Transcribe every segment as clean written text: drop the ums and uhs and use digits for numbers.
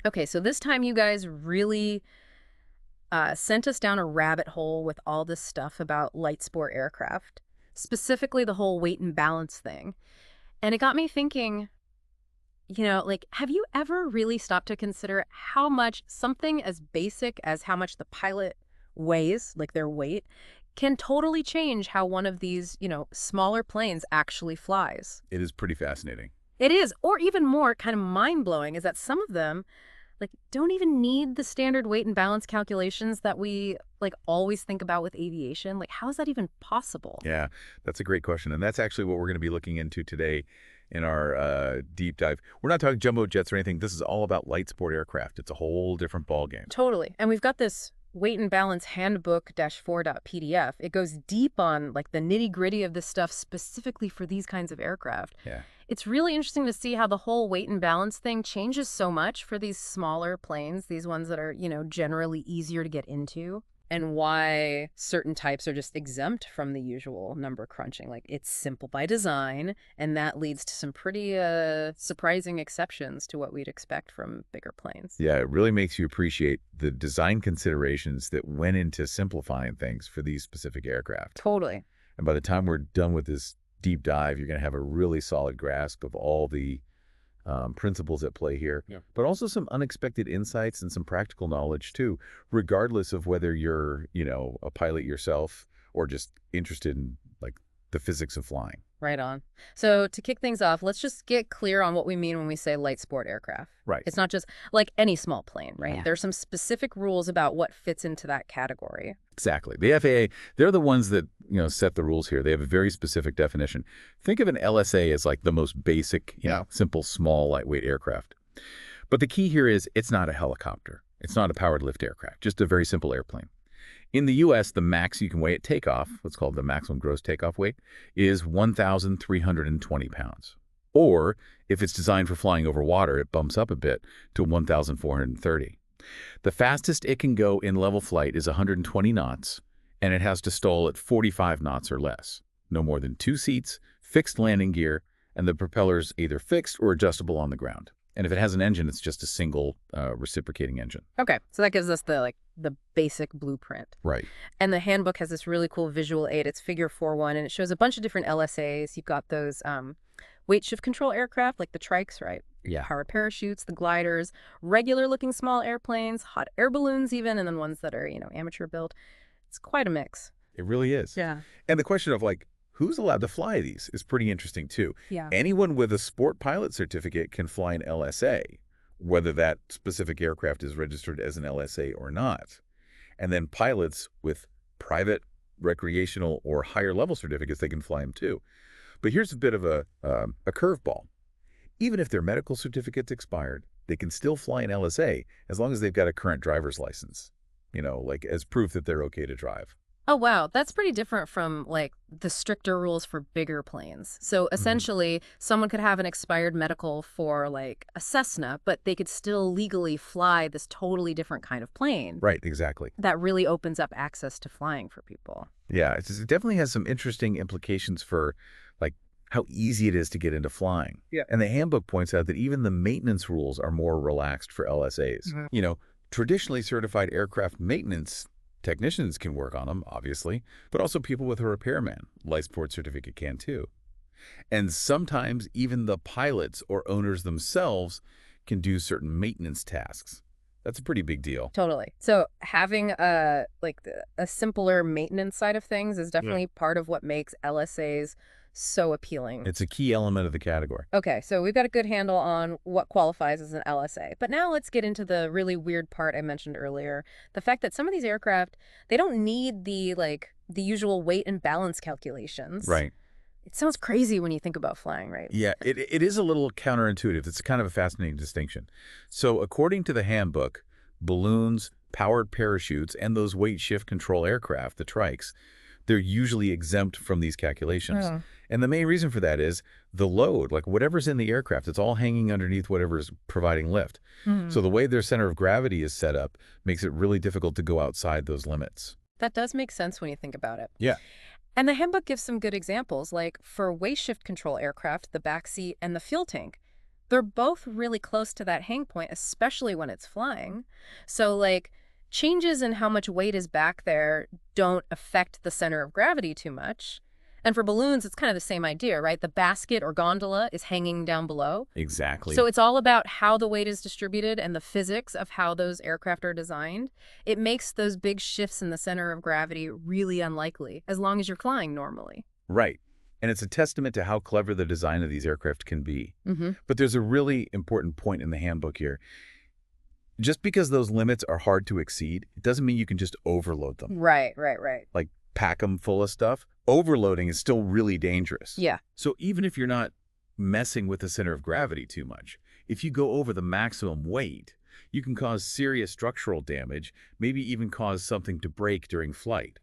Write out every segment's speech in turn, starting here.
Okay, so this time you guys really sent us down a rabbit hole with all this stuff about light sport aircraft, specifically the whole weight and balance thing. And it got me thinking, like, have you ever really stopped to consider how much something as basic as how much the pilot weighs, like their weight, can totally change how one of these, smaller planes actually flies? It is pretty fascinating. It is, or even more kind of mind-blowing is that some of them like don't even need the standard weight and balance calculations that we like always think about with aviation. Like how is that even possible? Yeah, that's a great question. And that's actually what we're going to be looking into today in our deep dive. We're not talking jumbo jets or anything. This is all about light sport aircraft. It's a whole different ballgame. Totally. And we've got this weight and balance handbook-4.pdf. It goes deep on like the nitty-gritty of this stuff specifically for these kinds of aircraft. Yeah. It's really interesting to see how the whole weight and balance thing changes so much for these smaller planes, these ones that are, generally easier to get into, and why certain types are just exempt from the usual number crunching. Like it's simple by design, and that leads to some pretty surprising exceptions to what we'd expect from bigger planes. Yeah, it really makes you appreciate the design considerations that went into simplifying things for these specific aircraft. Totally. And by the time we're done with this deep dive, you're going to have a really solid grasp of all the principles at play here, but also some unexpected insights and some practical knowledge too, regardless of whether you're, a pilot yourself or just interested in like the physics of flying. Right on. So to kick things off, let's just get clear on what we mean when we say light sport aircraft. Right. It's not just like any small plane, right? Yeah. There's some specific rules about what fits into that category. Exactly. The FAA, they're the ones that, set the rules here. They have a very specific definition. Think of an LSA as like the most basic, simple, small, lightweight aircraft. But the key here is it's not a helicopter. It's not a powered lift aircraft, just a very simple airplane. In the U.S., the max you can weigh at takeoff, what's called the maximum gross takeoff weight, is 1,320 pounds. Or if it's designed for flying over water, it bumps up a bit to 1,430. The fastest it can go in level flight is 120 knots, and it has to stall at 45 knots or less. No more than 2 seats, fixed landing gear, and the propeller's either fixed or adjustable on the ground. And if it has an engine, it's just a single reciprocating engine. Okay, so that gives us the basic blueprint. Right. And the handbook has this really cool visual aid. It's figure 4.1, and it shows a bunch of different LSAs. You've got those weight shift control aircraft, like the trikes, right? Yeah. Powered parachutes, the gliders, regular-looking small airplanes, hot air balloons even, and then ones that are, amateur built. It's quite a mix. It really is. Yeah. And the question of like, who's allowed to fly these is pretty interesting too. Yeah. Anyone with a sport pilot certificate can fly an LSA, whether that specific aircraft is registered as an LSA or not. And then pilots with private, recreational, or higher level certificates, they can fly them too. But here's a bit of a curveball. Even if their medical certificate's expired, they can still fly an LSA as long as they've got a current driver's license, like as proof that they're okay to drive. Oh, wow. That's pretty different from, like, the stricter rules for bigger planes. So, essentially, someone could have an expired medical for, like, a Cessna, but they could still legally fly this totally different kind of plane. Right, exactly. That really opens up access to flying for people. Yeah, it definitely has some interesting implications for, like, how easy it is to get into flying. Yeah. And the handbook points out that even the maintenance rules are more relaxed for LSAs. Traditionally certified aircraft maintenance technicians can work on them, obviously, but also people with a repairman, life support certificate can too. And sometimes even the pilots or owners themselves can do certain maintenance tasks. That's a pretty big deal. Totally. So having a simpler maintenance side of things is definitely part of what makes LSAs so appealing. It's a key element of the category. Okay, so we've got a good handle on what qualifies as an LSA. But now let's get into the really weird part I mentioned earlier. The fact that some of these aircraft, they don't need the usual weight and balance calculations. Right. It sounds crazy when you think about flying, right? Yeah, it is a little counterintuitive. It's kind of a fascinating distinction. So according to the handbook, balloons, powered parachutes, and those weight shift control aircraft, the trikes, they're usually exempt from these calculations. Oh. And the main reason for that is the load, like whatever's in the aircraft, it's all hanging underneath whatever's providing lift. So the way their center of gravity is set up makes it really difficult to go outside those limits. That does make sense when you think about it. Yeah. And the handbook gives some good examples, like for weight shift control aircraft, the backseat and the fuel tank. They're both really close to that hang point, especially when it's flying. So, like, changes in how much weight is back there don't affect the center of gravity too much. And for balloons, it's kind of the same idea, right? The basket or gondola is hanging down below. So Exactly. it's all about how the weight is distributed and the physics of how those aircraft are designed. It makes those big shifts in the center of gravity really unlikely, as long as you're flying normally. Right. And it's a testament to how clever the design of these aircraft can be. Mm-hmm. But there's a really important point in the handbook here. Just because those limits are hard to exceed, it doesn't mean you can just overload them. Right, right, right. Like pack them full of stuff. Overloading is still really dangerous. Yeah. So even if you're not messing with the center of gravity too much, if you go over the maximum weight, you can cause serious structural damage, maybe even cause something to break during flight.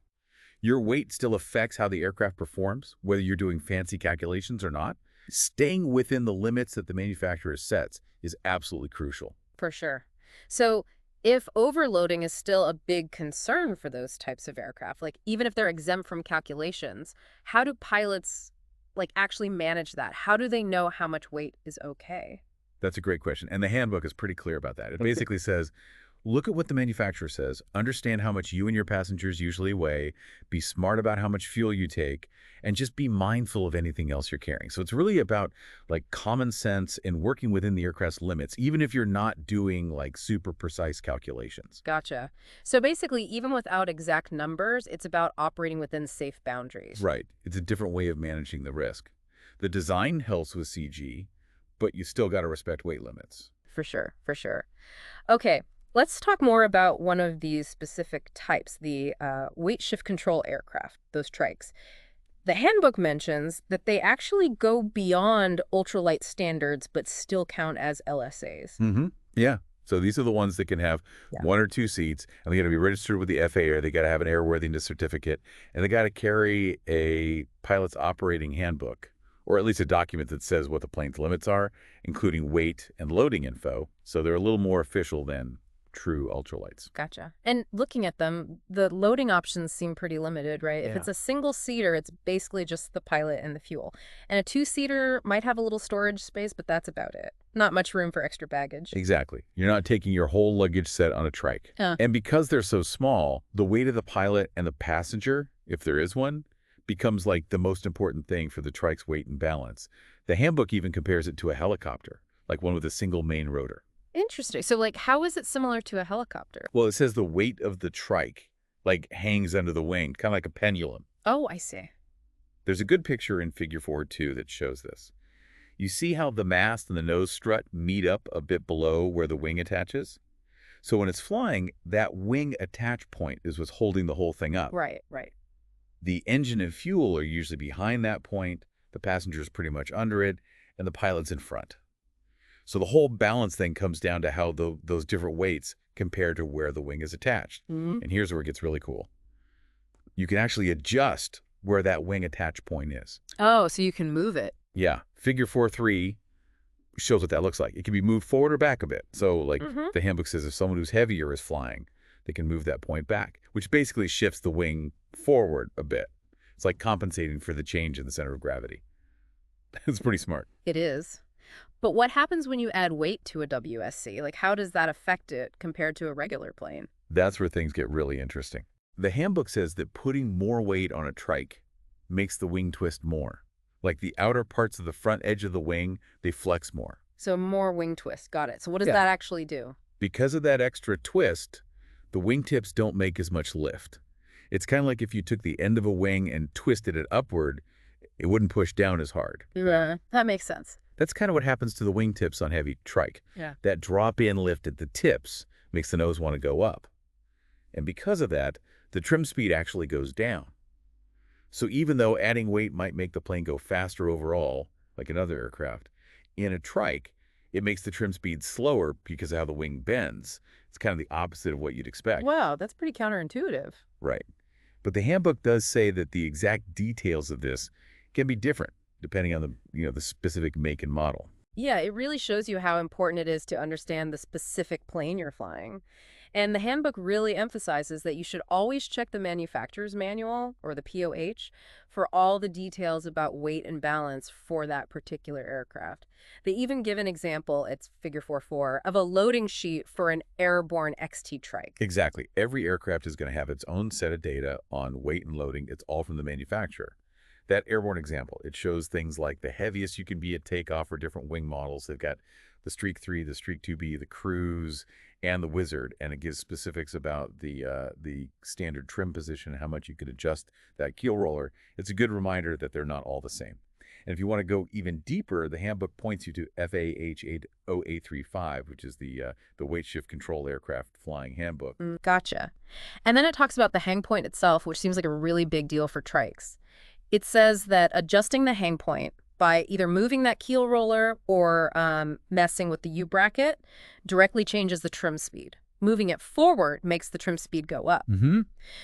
Your weight still affects how the aircraft performs, whether you're doing fancy calculations or not. Staying within the limits that the manufacturer sets is absolutely crucial. For sure. So if overloading is still a big concern for those types of aircraft, like even if they're exempt from calculations, how do pilots actually manage that? How do they know how much weight is okay? That's a great question. And the handbook is pretty clear about that. It basically says, look at what the manufacturer says, understand how much you and your passengers usually weigh, be smart about how much fuel you take, and just be mindful of anything else you're carrying. So it's really about like common sense and working within the aircraft's limits, even if you're not doing like super precise calculations. Gotcha. So basically, even without exact numbers, it's about operating within safe boundaries. Right. It's a different way of managing the risk. The design helps with CG, but you still got to respect weight limits. For sure, for sure. Okay, let's talk more about one of these specific types, the weight shift control aircraft, those trikes. The handbook mentions that they actually go beyond ultralight standards but still count as LSAs. Yeah. So these are the ones that can have Yeah. one or two seats, and they got to be registered with the FAA, or they got to have an airworthiness certificate, and they got to carry a pilot's operating handbook, or at least a document that says what the plane's limits are, including weight and loading info. So they're a little more official than true ultralights. Gotcha. And looking at them, the loading options seem pretty limited, right? If Yeah. it's a single-seater, it's basically just the pilot and the fuel. And a two-seater might have a little storage space, but that's about it. Not much room for extra baggage. Exactly. You're not taking your whole luggage set on a trike. Yeah. And because they're so small, the weight of the pilot and the passenger, if there is one, becomes like the most important thing for the trike's weight and balance. The handbook even compares it to a helicopter, like one with a single main rotor. Interesting. So, how is it similar to a helicopter? Well, it says the weight of the trike, like, hangs under the wing, kind of like a pendulum. Oh, I see. There's a good picture in Figure 4.2 that shows this. You see how the mast and the nose strut meet up a bit below where the wing attaches? So when it's flying, that wing attach point is what's holding the whole thing up. Right, right. The engine and fuel are usually behind that point, the passenger's pretty much under it, and the pilot's in front. So the whole balance thing comes down to how those different weights compare to where the wing is attached. Mm-hmm. And here's where it gets really cool. You can actually adjust where that wing attach point is. Oh, so you can move it. Yeah, Figure 4.3 shows what that looks like. It can be moved forward or back a bit. So like the handbook says, if someone who's heavier is flying, they can move that point back, which basically shifts the wing forward a bit. It's like compensating for the change in the center of gravity. It's pretty smart. It is. But what happens when you add weight to a WSC? How does that affect it compared to a regular plane? That's where things get really interesting. The handbook says that putting more weight on a trike makes the wing twist more. Like the outer parts of the front edge of the wing, they flex more. So more wing twist. Got it. So what does Yeah. that actually do? Because of that extra twist, the wingtips don't make as much lift. It's kind of like if you took the end of a wing and twisted it upward, it wouldn't push down as hard. Yeah, that makes sense. That's kind of what happens to the wingtips on heavy trike. Yeah. That drop-in lift at the tips makes the nose want to go up. And because of that, the trim speed actually goes down. So even though adding weight might make the plane go faster overall, like another aircraft, in a trike, it makes the trim speed slower because of how the wing bends. It's kind of the opposite of what you'd expect. Wow, that's pretty counterintuitive. Right. But the handbook does say that the exact details of this can be different depending on the specific make and model. Yeah, it really shows you how important it is to understand the specific plane you're flying. And the handbook really emphasizes that you should always check the manufacturer's manual, or the POH, for all the details about weight and balance for that particular aircraft. They even give an example, it's figure 4.4, of a loading sheet for an airborne XT trike. Exactly. Every aircraft is going to have its own set of data on weight and loading. It's all from the manufacturer. That airborne example, it shows things like the heaviest you can be at takeoff for different wing models. They've got the Streak 3, the Streak 2B, the Cruise, and the Wizard, and it gives specifics about the standard trim position, how much you could adjust that keel roller. It's a good reminder that they're not all the same. And if you want to go even deeper, the handbook points you to FAH 80835, which is the weight shift control aircraft flying handbook. Gotcha. And then it talks about the hang point itself, which seems like a really big deal for trikes. It says that adjusting the hang point by either moving that keel roller or messing with the U-bracket directly changes the trim speed. Moving it forward makes the trim speed go up. Mm-hmm.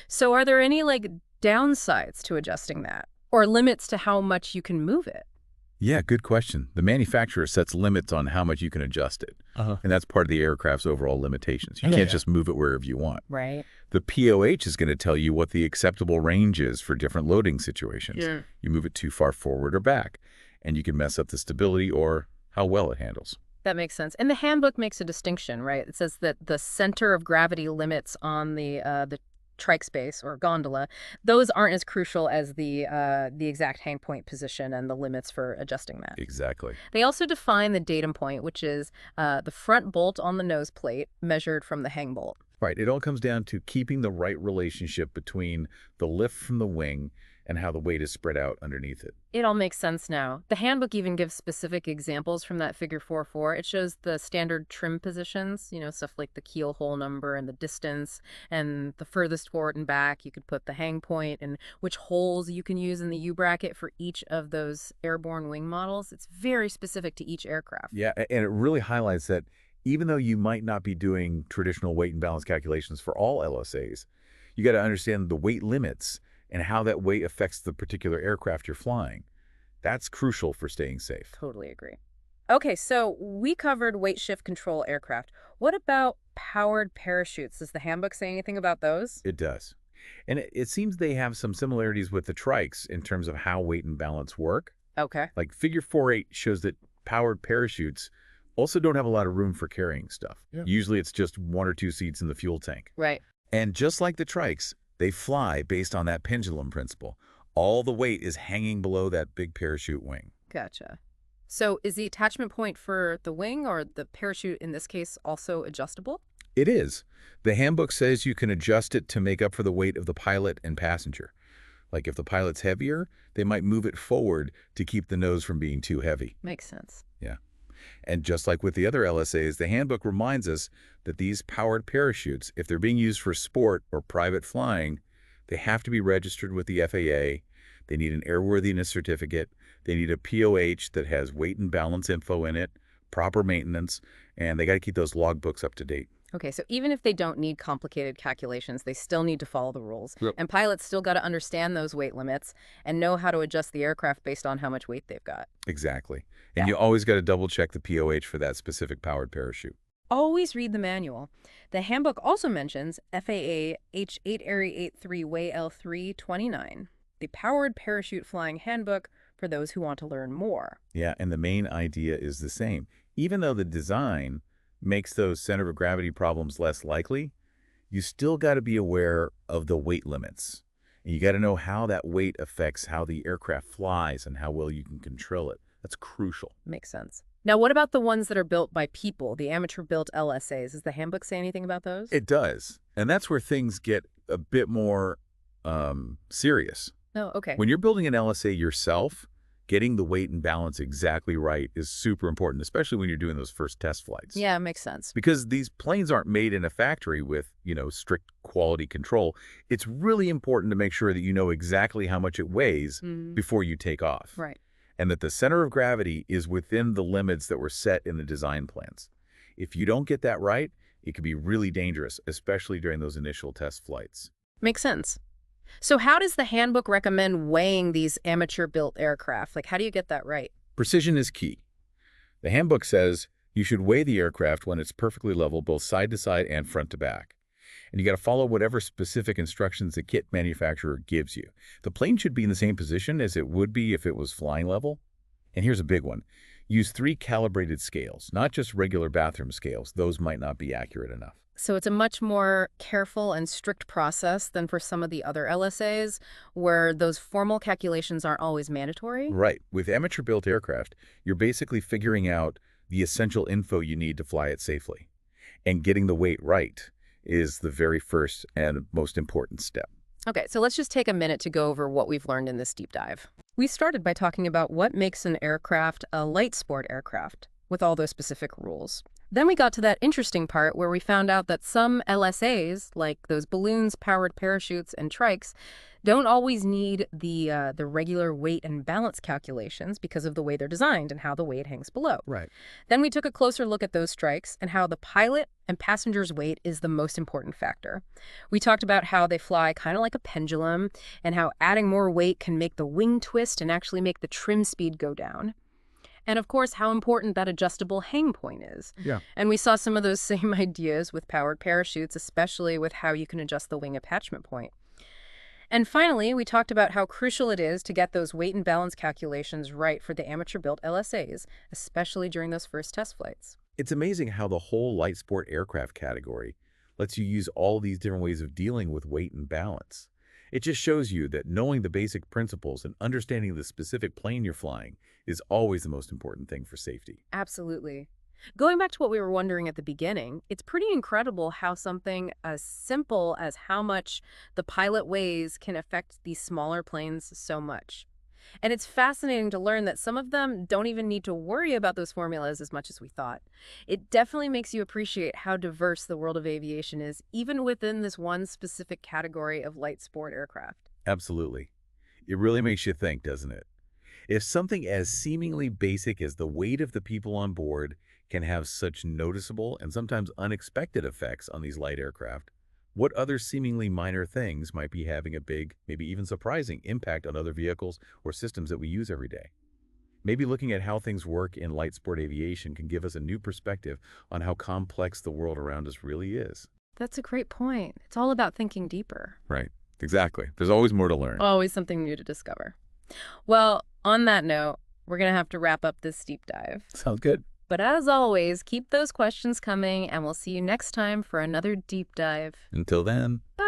So are there any downsides to adjusting that or limits to how much you can move it? Yeah, good question. The manufacturer sets limits on how much you can adjust it. And that's part of the aircraft's overall limitations. You can't just move it wherever you want. Right. The POH is going to tell you what the acceptable range is for different loading situations. Yeah. You move it too far forward or back, and you can mess up the stability or how well it handles. That makes sense. And the handbook makes a distinction, right? It says that the center of gravity limits on the trike space or gondola, those aren't as crucial as the exact hang point position and the limits for adjusting that. Exactly. They also define the datum point, which is the front bolt on the nose plate measured from the hang bolt. Right. It all comes down to keeping the right relationship between the lift from the wing and how the weight is spread out underneath it. It all makes sense now. The handbook even gives specific examples from that figure 4.4. It shows the standard trim positions, stuff like the keel hole number and the distance and the furthest forward and back. You could put the hang point and which holes you can use in the U-bracket for each of those airborne wing models. It's very specific to each aircraft. Yeah, and it really highlights that even though you might not be doing traditional weight and balance calculations for all LSAs, you got to understand the weight limits and how that weight affects the particular aircraft you're flying. That's crucial for staying safe. Totally agree. Okay, so we covered weight shift control aircraft. What about powered parachutes? Does the handbook say anything about those? It does. And it seems they have some similarities with the trikes in terms of how weight and balance work. Okay. Like figure 4.8 shows that powered parachutes also don't have a lot of room for carrying stuff. Yeah. Usually it's just 1 or 2 seats in the fuel tank. Right. And just like the trikes, they fly based on that pendulum principle. All the weight is hanging below that big parachute wing. Gotcha. So is the attachment point for the wing or the parachute in this case also adjustable? It is. The handbook says you can adjust it to make up for the weight of the pilot and passenger. Like if the pilot's heavier, they might move it forward to keep the nose from being too heavy. Makes sense. Yeah. And just like with the other LSAs, the handbook reminds us that these powered parachutes, if they're being used for sport or private flying, they have to be registered with the FAA. They need an airworthiness certificate. They need a POH that has weight and balance info in it, proper maintenance, and they got to keep those logbooks up to date. Okay, so even if they don't need complicated calculations, they still need to follow the rules. Yep. And pilots still got to understand those weight limits and know how to adjust the aircraft based on how much weight they've got. Exactly. And you always got to double check the POH for that specific powered parachute. Always read the manual. The handbook also mentions FAA H883 Way L329, the Powered Parachute Flying Handbook for those who want to learn more. Yeah, and the main idea is the same. Even though the design makes those center of gravity problems less likely, you still got to be aware of the weight limits. And you got to know how that weight affects how the aircraft flies and how well you can control it. That's crucial. Makes sense. Now, what about the ones that are built by people, the amateur-built LSAs? Does the handbook say anything about those? It does. And that's where things get a bit more serious. Oh, okay. When you're building an LSA yourself, getting the weight and balance exactly right is super important, especially when you're doing those first test flights. Yeah, makes sense. Because these planes aren't made in a factory with, strict quality control. It's really important to make sure that you know exactly how much it weighs before you take off. Right. And that the center of gravity is within the limits that were set in the design plans. If you don't get that right, it can be really dangerous, especially during those initial test flights. Makes sense. So how does the handbook recommend weighing these amateur-built aircraft? How do you get that right? Precision is key. The handbook says you should weigh the aircraft when it's perfectly level both side to side and front to back. And you got to follow whatever specific instructions the kit manufacturer gives you. The plane should be in the same position as it would be if it was flying level. And here's a big one. Use 3 calibrated scales, not just regular bathroom scales. Those might not be accurate enough. So it's a much more careful and strict process than for some of the other LSAs, where those formal calculations aren't always mandatory. Right. With amateur-built aircraft, you're basically figuring out the essential info you need to fly it safely. And getting the weight right is the very first and most important step. Okay, so let's just take a minute to go over what we've learned in this deep dive. We started by talking about what makes an aircraft a light sport aircraft, with all those specific rules. Then we got to that interesting part where we found out that some LSAs, like those balloons, powered parachutes, and trikes, don't always need the regular weight and balance calculations because of the way they're designed and how the weight hangs below. Right. Then we took a closer look at those strikes and how the pilot and passenger's weight is the most important factor. We talked about how they fly kind of like a pendulum and how adding more weight can make the wing twist and actually make the trim speed go down. And of course, how important that adjustable hang point is. Yeah. And we saw some of those same ideas with powered parachutes, especially with how you can adjust the wing attachment point. And finally, we talked about how crucial it is to get those weight and balance calculations right for the amateur-built LSAs, especially during those first test flights. It's amazing how the whole light sport aircraft category lets you use all these different ways of dealing with weight and balance. It just shows you that knowing the basic principles and understanding the specific plane you're flying is always the most important thing for safety. Absolutely. Going back to what we were wondering at the beginning, it's pretty incredible how something as simple as how much the pilot weighs can affect these smaller planes so much. And it's fascinating to learn that some of them don't even need to worry about those formulas as much as we thought. It definitely makes you appreciate how diverse the world of aviation is, even within this one specific category of light sport aircraft. Absolutely. It really makes you think, doesn't it? If something as seemingly basic as the weight of the people on board can have such noticeable and sometimes unexpected effects on these light aircraft, what other seemingly minor things might be having a big, maybe even surprising impact on other vehicles or systems that we use every day? Maybe looking at how things work in light sport aviation can give us a new perspective on how complex the world around us really is. That's a great point. It's all about thinking deeper. Right. Exactly. There's always more to learn. Always something new to discover. Well, on that note, we're going to have to wrap up this deep dive. Sounds good. But as always, keep those questions coming, and we'll see you next time for another deep dive. Until then. Bye.